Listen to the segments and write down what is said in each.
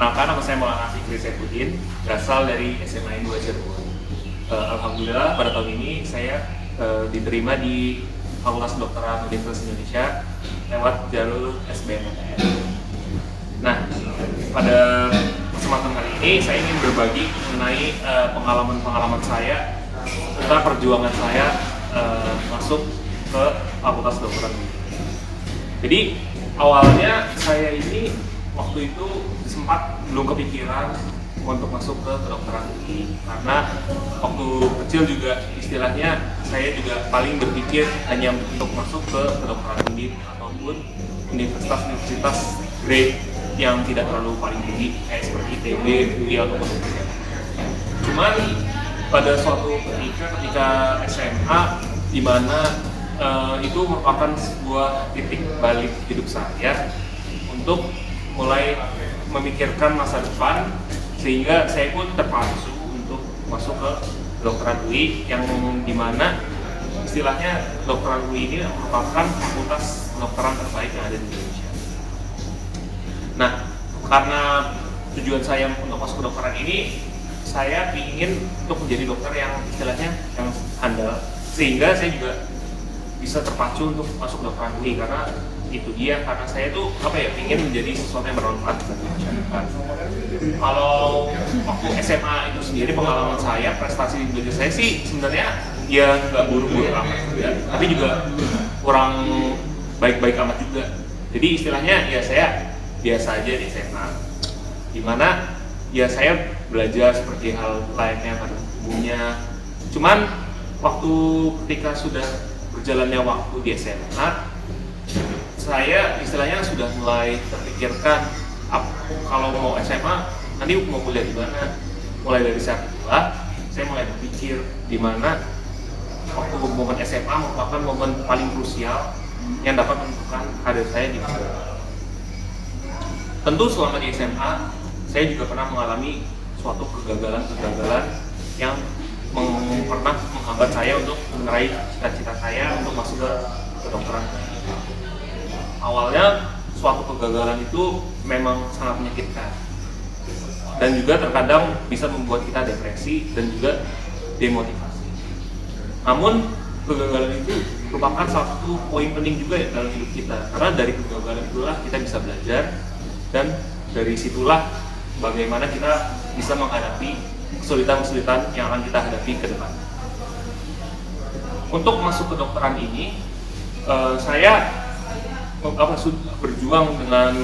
Perkenalkan, nama saya Maulana Fikri Saifuddin, berasal dari SMA 2 Cirebon. Alhamdulillah pada tahun ini saya diterima di Fakultas Kedokteran Universitas Indonesia lewat jalur SBMPTN. Nah, pada kesempatan kali ini saya ingin berbagi mengenai pengalaman-pengalaman saya tentang perjuangan saya masuk ke Fakultas Kedokteran. Jadi awalnya saya ini waktu itu sempat belum kepikiran untuk masuk ke kedokteran UI, karena waktu kecil juga istilahnya saya juga paling berpikir hanya untuk masuk ke kedokteran UI ataupun universitas-universitas grade yang tidak terlalu paling tinggi kayak seperti ITB, UI ataupun UGM. Cuman pada suatu ketika SMA di mana itu merupakan sebuah titik balik hidup saya untuk mulai memikirkan masa depan, sehingga saya pun terpacu untuk masuk ke kedokteran UI yang dimana istilahnya kedokteran UI ini merupakan fakultas kedokteran terbaik yang ada di Indonesia. Nah, karena tujuan saya untuk masuk kedokteran ini, saya ingin untuk menjadi dokter yang istilahnya yang handal, sehingga saya juga bisa terpacu untuk masuk kedokteran UI karena itu dia, karena saya tuh ingin menjadi sesuatu yang bermanfaat bagi masyarakat. Kalau waktu SMA itu sendiri pengalaman saya, prestasi belajar saya sih sebenarnya ya nggak buruk-buruk amat juga, tapi juga kurang baik-baik amat juga. Jadi istilahnya ya saya biasa aja di SMA, dimana ya saya belajar seperti hal lainnya pada umumnya. Cuman waktu ketika sudah berjalannya waktu di SMA, saya istilahnya sudah mulai terpikirkan kalau mau SMA nanti mau kuliah di mana. Mulai dari saat itulah saya mulai berpikir di mana waktu momen SMA merupakan momen paling krusial yang dapat menentukan karir saya di masa depan. Tentu selama di SMA saya juga pernah mengalami suatu kegagalan yang pernah menghambat saya untuk meraih cita-cita saya untuk masuk ke kedokteran. Awalnya suatu kegagalan itu memang sangat menyakitkan dan juga terkadang bisa membuat kita depresi dan juga demotivasi. Namun kegagalan itu merupakan salah satu poin penting juga dalam hidup kita, karena dari kegagalan itulah kita bisa belajar, dan dari situlah bagaimana kita bisa menghadapi kesulitan-kesulitan yang akan kita hadapi ke depan. Untuk masuk ke kedokteran ini, saya berjuang dengan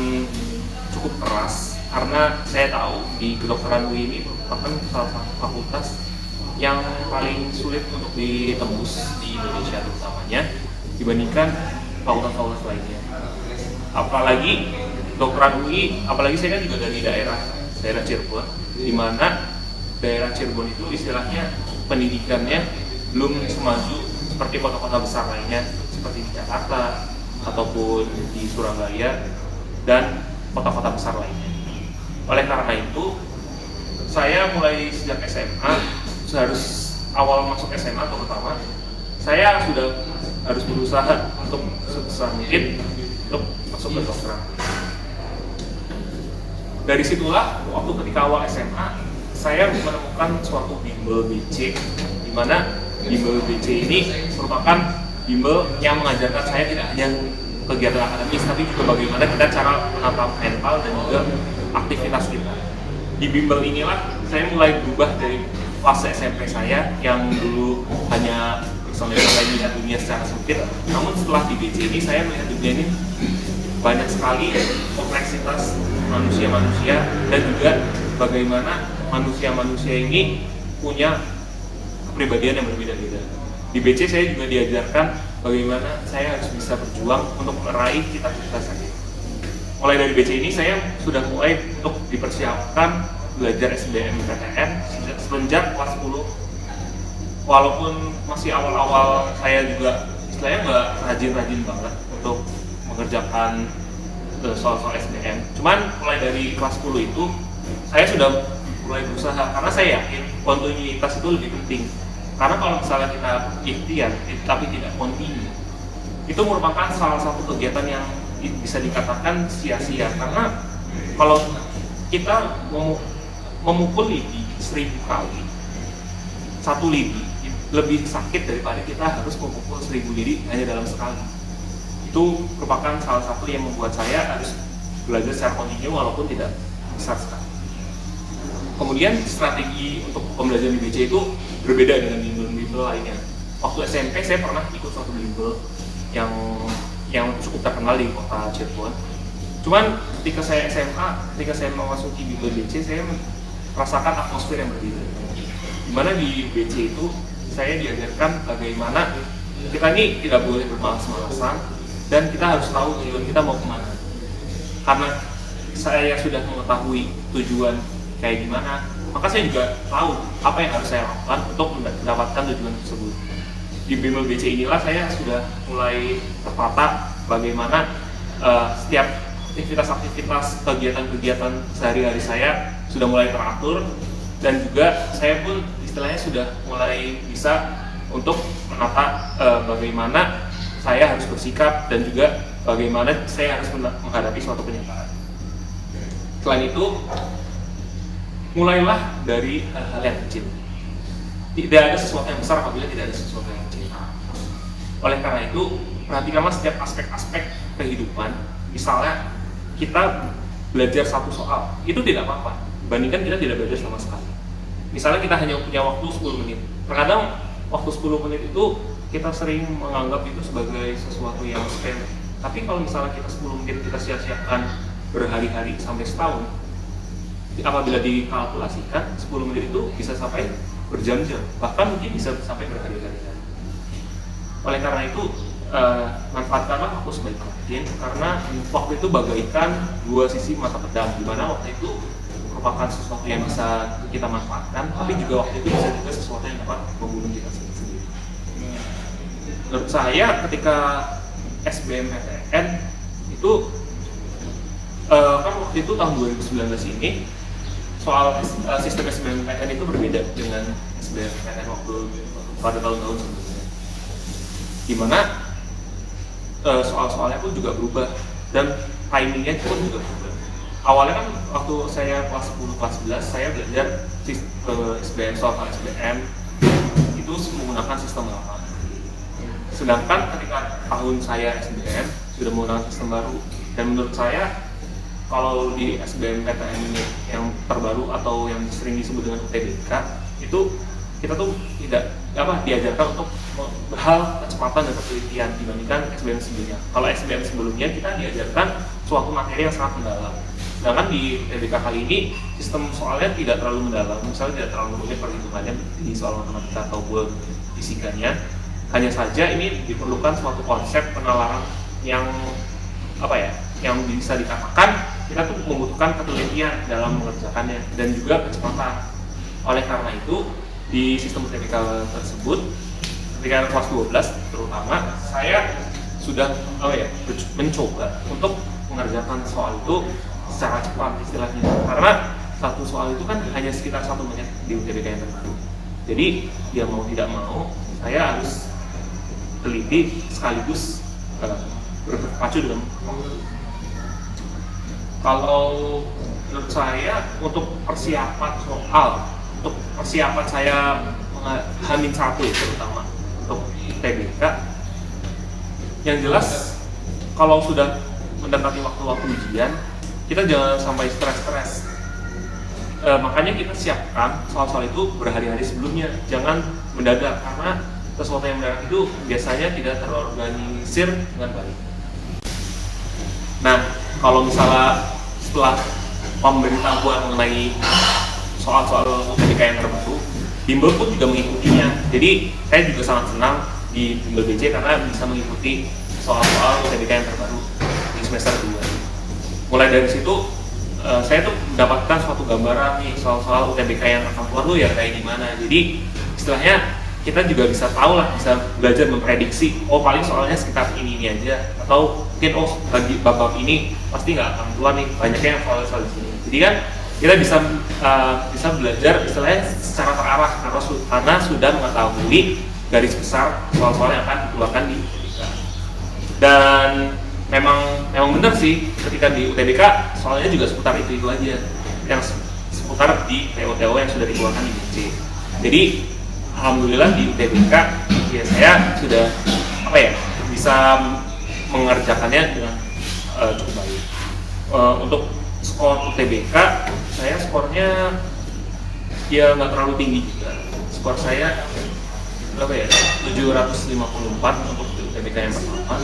cukup keras, karena saya tahu di kedokteran UI ini merupakan salah satu fakultas yang paling sulit untuk ditembus di Indonesia terutamanya dibandingkan fakultas-fakultas lainnya. Apalagi kedokteran UI, apalagi saya kan juga dari daerah Cirebon, di mana daerah Cirebon itu istilahnya pendidikannya belum semaju seperti kota-kota besar lainnya seperti di Jakarta ataupun di Surabaya dan kota-kota besar lainnya. Oleh karena itu, saya mulai sejak SMA, awal masuk SMA terutama, saya sudah harus berusaha untuk sebesar mungkin untuk masuk ke kedokteran. Dari situlah, waktu ketika awal SMA, saya menemukan suatu bimbel BC, di mana bimbel BC ini merupakan bimbel yang mengajarkan saya tidak hanya kegiatan akademis, tapi juga bagaimana kita cara menata mental dan juga aktivitas kita. Di bimbel inilah saya mulai berubah dari fase SMP saya yang dulu hanya bersantai-santai melihat dunia secara sempit. Namun setelah di BC ini saya melihat dunia ini banyak sekali kompleksitas manusia-manusia, dan juga bagaimana manusia-manusia ini punya kepribadian yang berbeda-beda. Di BC saya juga diajarkan bagaimana saya harus bisa berjuang untuk meraih cita-cita saya. Mulai dari BC ini saya sudah mulai untuk dipersiapkan belajar SBMPTN semenjak kelas 10. Walaupun masih awal-awal saya juga istilahnya nggak rajin-rajin banget untuk mengerjakan soal-soal SBM. Cuman mulai dari kelas 10 itu saya sudah mulai berusaha, karena saya yakin kontinuitas itu lebih penting. Karena kalau misalnya kita ikhtiar tapi tidak kontinu, itu merupakan salah satu kegiatan yang bisa dikatakan sia-sia. Karena kalau kita memukul lidi 1000 kali, satu lidi lebih sakit daripada kita harus memukul 1000 lidi hanya dalam sekali. Itu merupakan salah satu yang membuat saya harus belajar secara kontinu walaupun tidak besar sekali. Kemudian strategi untuk pembelajaran di BC itu berbeda dengan bimbel-bimbel lainnya. Waktu SMP saya pernah ikut suatu bimbel yang cukup terkenal di kota Cirebon. Cuman ketika saya SMA, ketika saya memasuki bimbel BC, saya merasakan atmosfer yang berbeda. Dimana di BC itu saya diajarkan bagaimana kita ini tidak boleh bermalas-malasan dan kita harus tahu tujuan kita mau kemana. Karena saya sudah mengetahui tujuan kayak gimana, maka saya juga tahu apa yang harus saya lakukan untuk mendapatkan tujuan tersebut. Di bimbel BC inilah saya sudah mulai tertata bagaimana setiap aktivitas-aktivitas, kegiatan-kegiatan sehari-hari saya sudah mulai teratur, dan juga saya pun istilahnya sudah mulai bisa untuk menata bagaimana saya harus bersikap dan juga bagaimana saya harus menghadapi suatu kenyataan. Selain itu, mulailah dari hal-hal yang kecil. Tidak ada sesuatu yang besar apabila tidak ada sesuatu yang kecil. Oleh karena itu, perhatikanlah setiap aspek-aspek kehidupan. Misalnya, kita belajar satu soal, itu tidak apa-apa. Bandingkan kita tidak belajar sama sekali. Misalnya kita hanya punya waktu 10 menit. Terkadang waktu 10 menit itu kita sering menganggap itu sebagai sesuatu yang sepele. Tapi kalau misalnya kita 10 menit kita sia-siakan berhari-hari sampai setahun, apabila dikalkulasikan 10 menit itu bisa sampai berjam-jam, bahkan mungkin bisa sampai berhari-hari. Oleh karena itu, manfaatkanlah waktu sebaik mungkin, karena waktu itu bagaikan dua sisi mata pedang, di mana waktu itu merupakan sesuatu yang bisa kita manfaatkan, tapi juga waktu itu bisa juga sesuatu yang dapat membunuh kita sendiri. Menurut saya ketika SBMPTN itu kan waktu itu tahun 2019 ini soal sistem SBMPTN itu berbeda dengan SBMPTN waktu pada tahun-tahun sebelumnya, dimana soal-soalnya pun juga berubah dan timingnya pun juga berubah. Awalnya kan waktu saya kelas 10, kelas 11 saya belajar SBM, soal SBM itu menggunakan sistem lama. Sedangkan ketika tahun saya SBM sudah menggunakan sistem baru, dan menurut saya kalau di SBMPTN ini yang terbaru atau yang sering disebut dengan UTBK itu kita tuh tidak diajarkan untuk hal kecepatan dan penelitian dibandingkan SBM sebelumnya. Kalau SBM sebelumnya kita diajarkan suatu materi yang sangat mendalam. Sedangkan di UTBK kali ini sistem soalnya tidak terlalu mendalam, misalnya tidak terlalu rumit perhitungannya di soal matematika ataupun fisikanya. Hanya saja ini diperlukan suatu konsep penalaran yang yang bisa dikatakan kita tuh membutuhkan ketelitian dalam mengerjakannya dan juga kecepatan. Oleh karena itu di sistem UTBK tersebut ketika kelas 12 terutama saya sudah mencoba untuk mengerjakan soal itu secara cepat istilahnya, karena satu soal itu kan hanya sekitar 1 menit di UTBK yang terbaru. Jadi dia mau tidak mau saya harus teliti sekaligus berpacu dengan waktu. Kalau menurut saya untuk persiapan saya H-1 terutama untuk TBK, yang jelas kalau sudah mendekati waktu-waktu ujian kita jangan sampai stres-stres. Makanya kita siapkan soal-soal itu berhari-hari sebelumnya, jangan mendadak, karena sesuatu yang mendadak itu biasanya tidak terorganisir dengan baik. Nah, kalau misalnya setelah pemberitahuan mengenai soal-soal UTBK yang terbaru, bimbel pun juga mengikutinya. Jadi saya juga sangat senang di bimbel BC karena bisa mengikuti soal-soal UTBK yang terbaru di semester 2. Mulai dari situ saya tuh mendapatkan suatu gambaran nih soal-soal UTBK yang akan keluar tuh ya kayak gimana. Jadi istilahnya kita juga bisa tahu lah, bisa belajar memprediksi, oh paling soalnya sekitar ini aja, atau mungkin bagi bab ini pasti nggak akan keluar nih, banyaknya yang soal di sini. Jadi kan kita bisa belajar istilahnya secara terarah karena sudah mengetahui garis besar soal-soal yang akan dikeluarkan di UTBK. Dan memang benar sih ketika di UTBK soalnya juga seputar itu aja. yang seputar di TO-TO yang sudah dikeluarkan di BC. Jadi alhamdulillah di UTBK ya saya sudah bisa mengerjakannya dengan cukup baik. Untuk skor UTBK saya skornya ya nggak terlalu tinggi juga. Skor saya 754 untuk UTBK yang pertama,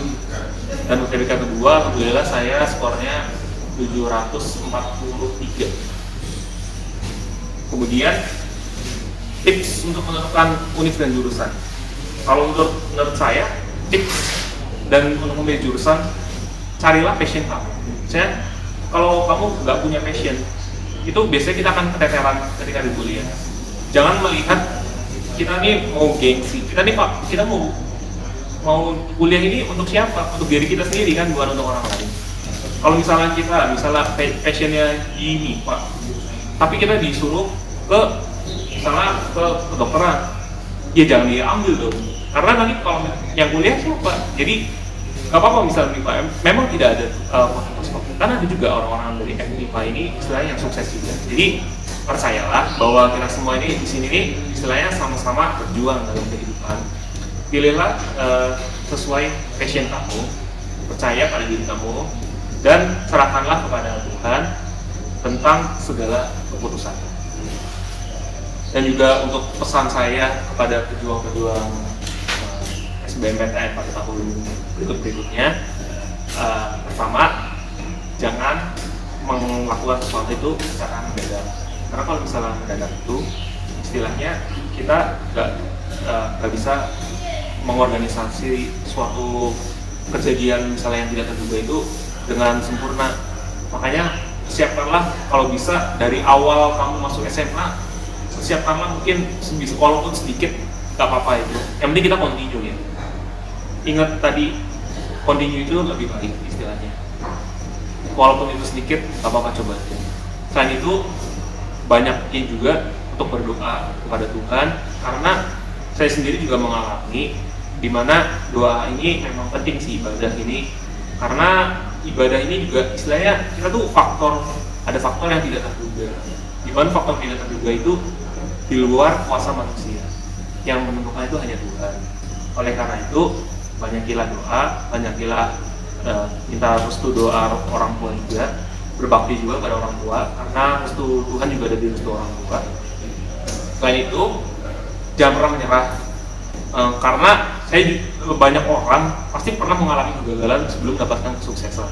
dan UTBK kedua alhamdulillah saya skornya 743. Kemudian tips untuk menentukan univ dan jurusan. Kalau menurut saya tips dan untuk memilih jurusan, carilah passion kamu. Misalnya kalau kamu nggak punya passion, itu biasanya kita akan keteteran ketika di kuliah. Jangan melihat kita nih mau gengsi, kita mau kuliah ini untuk siapa? Untuk diri kita sendiri kan, bukan untuk orang lain. Kalau misalnya passionnya di MIPA, tapi kita disuruh ke kedokteran, ya jangan diambil dong. Karena nanti kalau yang kuliah siapa? Jadi nggak apa-apa misalnya MIPA, memang tidak ada fakultas-fakultas, karena ada juga orang-orang dari MIPA ini istilahnya yang sukses juga. Jadi percayalah bahwa kita semua ini di sini nih istilahnya sama-sama berjuang dalam kehidupan. Pilihlah sesuai passion kamu, percaya pada diri kamu, dan serahkanlah kepada Tuhan tentang segala keputusan. Dan juga untuk pesan saya kepada pejuang-pejuang SBMPTN pada tahun berikutnya, pertama, jangan melakukan sesuatu itu secara mendadak. Karena kalau misalnya mendadak itu, istilahnya kita nggak bisa mengorganisasi suatu kejadian misalnya yang tidak terduga itu dengan sempurna. Makanya siapkanlah kalau bisa dari awal kamu masuk SMA, siapkanlah mungkin walaupun sedikit, nggak apa-apa itu. Yang penting kita continue ya. Ingat tadi, continue itu lebih baik istilahnya. Walaupun itu sedikit, nggak apa-apa, coba aja. Selain itu, banyakin juga untuk berdoa kepada Tuhan, karena saya sendiri juga mengalami di mana doa ini memang penting sih, ibadah ini, karena ibadah ini juga istilahnya kita tuh ada faktor yang tidak terduga. Di mana faktor tidak terduga itu di luar kuasa manusia, yang menentukan itu hanya Tuhan. Oleh karena itu banyakilah doa, banyakilah minta restu doa orang tua juga, berbakti juga pada orang tua, karena restu Tuhan juga ada di restu orang tua. Selain itu jangan pernah menyerah, karena banyak orang pasti pernah mengalami kegagalan sebelum mendapatkan kesuksesan.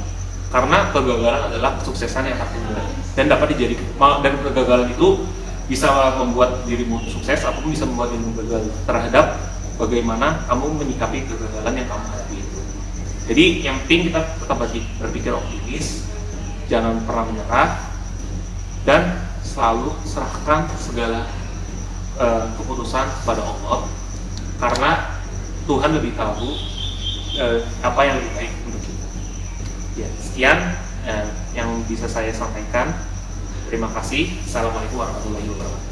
Karena kegagalan adalah kesuksesan yang tertunda dan dapat dan kegagalan itu bisa membuat dirimu sukses ataupun bisa membuat dirimu gagal terhadap bagaimana kamu menyikapi kegagalan yang kamu hadapi itu. Jadi yang penting kita tetap berpikir optimis, jangan pernah menyerah, dan selalu serahkan segala keputusan kepada Allah, karena Tuhan lebih tahu apa yang lebih baik untuk kita. Ya, sekian yang bisa saya sampaikan. Terima kasih. Assalamualaikum warahmatullahi wabarakatuh.